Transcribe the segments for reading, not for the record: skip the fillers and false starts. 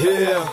Yeah.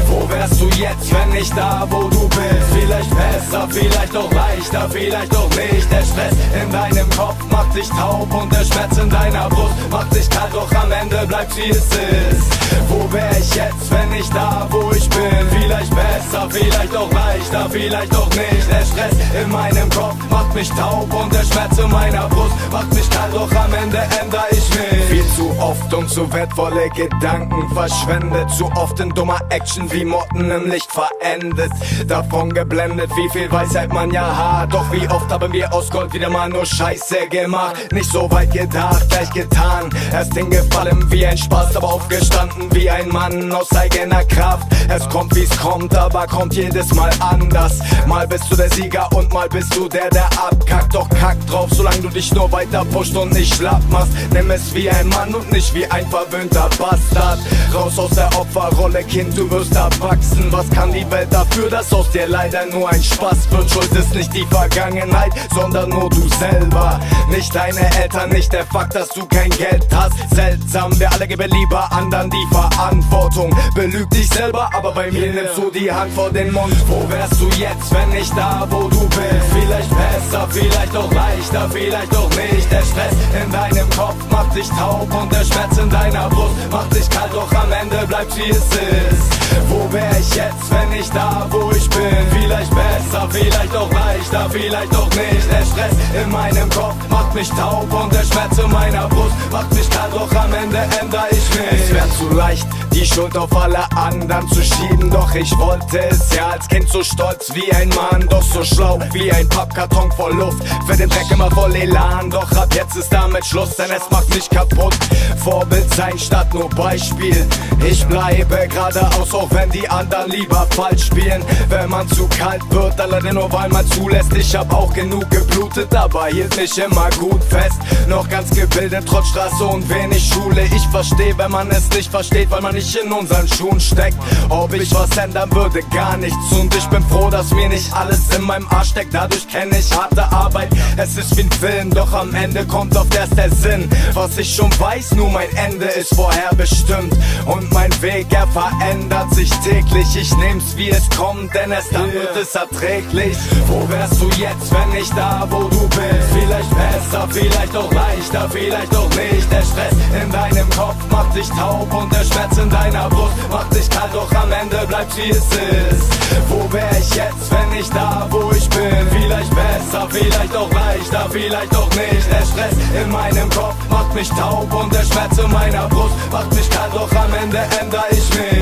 Wo wärst du jetzt, wenn nicht da, wo du bist? Vielleicht besser, vielleicht auch leichter, vielleicht auch nicht. Der Stress in deinem Kopf macht dich taub und der Schmerz in deiner Brust macht dich kalt, doch am Ende bleibt's wie es ist. Wo wär ich jetzt, wenn nicht da, wo ich bin? Vielleicht besser, vielleicht auch leichter, vielleicht auch nicht. Der Stress in meinem Kopf macht mich taub und der Schmerz in meiner Brust macht mich kalt, doch am Ende ändere ich mich. Viel zu oft und zu wertvolle Gedanken verschwendet, zu oft in dummer Action wie Motten im Licht verendet. Davon geblendet, wie viel Weisheit man ja hat. Doch wie oft haben wir aus Gold wieder mal nur Scheiße gemacht. Nicht so weit gedacht, gleich getan. Erst hingefallen wie ein Spaß, aber aufgestanden wie ein Mann aus eigener Kraft. Es kommt wie's kommt, aber kommt jedes Mal anders. Mal bist du der Sieger und mal bist du der abkackt. Doch kack drauf, solange du dich nur weiter pusht und nicht schlapp machst. Nimm es wie ein Mann und nicht wie ein verwöhnter Bastard. Raus aus der Opferrolle, Kind, du wirst erwachsen. Was kann die Welt dafür, dass aus dir leider nur ein Spaß wird? Schuld ist nicht die Vergangenheit, sondern nur du selber. Nicht deine Eltern, nicht der Fakt, dass du kein Geld hast. Seltsam, wir alle geben lieber anderen die Verantwortung. Belüg dich selber, aber bei mir nimmst du die Hand vor den Mund. Wo wärst du jetzt, wenn nicht da, wo du bist? Vielleicht besser, vielleicht auch leichter, vielleicht auch nicht. Der Stress in deinem Kopf macht dich taub und der Schmerz in deiner Brust macht dich kalt, doch am Ende bleibt's wie es ist. Wo wär ich jetzt, wenn ich da, wo ich bin? Vielleicht besser, vielleicht auch leichter, vielleicht auch nicht. Der Stress in meinem Kopf macht mich taub und der Schmerz in meiner Brust macht mich kalt, doch am Ende ändere ich mich. Es wär zu leicht, die Schuld auf alle anderen zu schieben, doch ich wollte es ja als Kind so stolz wie ein Mann, doch so schlau wie ein Pappkarton voll Luft, für den Dreck immer voll Elan, doch ab jetzt ist damit Schluss, denn es macht mich kaputt. Vorbild sein statt nur Beispiel, ich bleibe geradeaus, auch wenn die anderen lieber falsch spielen. Wenn man zu kalt wird, alleine nur weil man zulässt. Ich hab auch genug geblutet, aber hielt mich immer gut fest. Noch ganz gebildet, trotz Straße und wenig Schule. Ich versteh, wenn man es nicht versteht, weil man nicht in unseren Schuhen steckt. Ob ich was ändern würde, gar nichts. Und ich bin froh, dass mir nicht alles in meinem Arsch steckt. Dadurch kenn ich harte Arbeit, es ist wie ein Film, doch am Ende kommt oft erst der Sinn. Was ich schon weiß, nur mein Ende ist vorherbestimmt. Und mein Weg, er verändert sich täglich. Ich nehm's wie es kommt, denn erst dann wird es erträglich. Wo wärst du jetzt, wenn nicht da, wo du bist? Vielleicht besser, vielleicht auch leichter, vielleicht auch nicht. Der Stress in deinem Kopf macht dich taub und der Schmerz in deiner Brust macht dich kalt, doch am Ende bleibt's wie es ist. Wo wär ich jetzt, wenn nicht da, wo ich bin? Vielleicht besser, vielleicht auch leichter, vielleicht auch nicht. Der Stress in meinem Kopf macht mich taub und der Schmerz in meiner Brust macht mich kalt, doch am Ende ändere ich mich.